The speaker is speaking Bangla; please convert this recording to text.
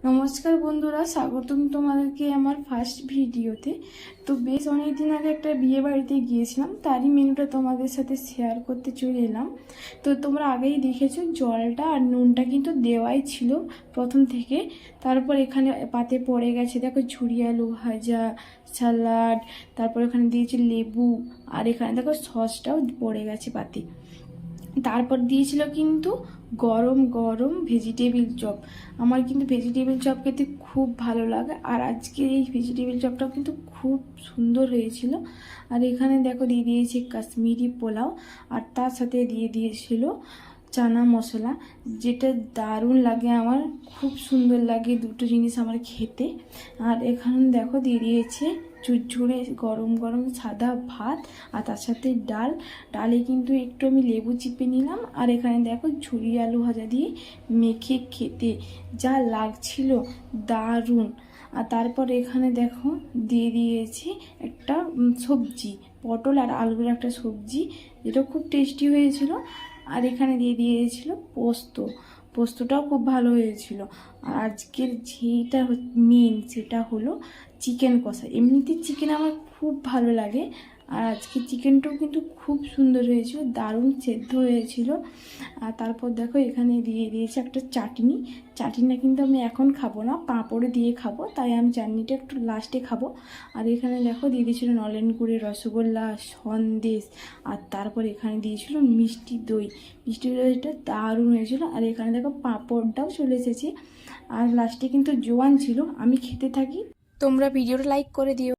নমস্কার বন্ধুরা, স্বাগতম তোমাদেরকে আমার ফার্স্ট ভিডিওতে। তো বেশ অনেকদিন আগে একটা বিয়ে বাড়িতে গিয়েছিলাম, তারই মেনুটা তোমাদের সাথে শেয়ার করতে চলে এলাম। তো তোমরা আগেই দেখেছো জলটা আর নুনটা কিন্তু দেওয়াই ছিল প্রথম থেকে। তারপর এখানে পাতে পড়ে গেছে দেখো ঝুরি আলু ভাজা, স্যালাড, তারপর এখানে দিয়েছি লেবু, আর এখানে দেখো সসটাও পড়ে গেছে পাতে। তারপর দিয়েছিল কিন্তু গরম গরম ভেজিটেবিল চপ। আমার কিন্তু ভেজিটেবিল চপ খেতে খুব ভালো লাগে, আর আজকের এই ভেজিটেবিল চপটাও কিন্তু খুব সুন্দর হয়েছিল। আর এখানে দেখো দিয়ে দিয়েছে কাশ্মীরি পোলাও, আর তার সাথে দিয়ে দিয়েছিল চানা মশলা, যেটা দারুণ লাগে, আমার খুব সুন্দর লাগে দুটো জিনিস আমার খেতে। আর এখানে দেখো দিয়ে দিয়েছে ঝুরঝুরে গরম গরম সাদা ভাত, আর তার সাথে ডালে কিন্তু একটু আমি লেবু চিপে নিলাম। আর এখানে দেখো ঝুরি আলু ভাজা দিয়ে মেখে খেতে যা লাগছিল, দারুণ। আর তারপর এখানে দেখো দিয়ে দিয়েছি একটা সবজি, পটল আর আলুর একটা সবজি, যেটা খুব টেস্টি হয়েছিল। আর এখানে দিয়ে দিয়েছিল পোস্তটাও খুব ভালো হয়েছিল। আর আজকের যেটা মেন সেটা হলো চিকেন কষা। এমনিতে চিকেন আমার খুব ভালো লাগে, আর আজকে চিকেনটাও কিন্তু খুব সুন্দর হয়েছিল, দারুণ সেদ্ধ হয়েছিল। আর তারপর দেখো এখানে দিয়ে দিয়েছে একটা চাটনিটা কিন্তু আমি এখন খাবো না, পাঁপড়ে দিয়ে খাবো, তাই আমি চাটনিটা একটু লাস্টে খাবো। আর এখানে দেখো দিয়ে দিয়েছিল নলেন গুড়ের রসগোল্লা, সন্দেশ, আর তারপর এখানে দিয়েছিল মিষ্টি দইটা দারুণ হয়েছিল। আর এখানে দেখো পাঁপড়টাও চলে এসেছে, আর লাস্টে কিন্তু জোয়ান ছিল। আমি খেতে থাকি, তোমরা ভিডিওটা লাইক করে দিও।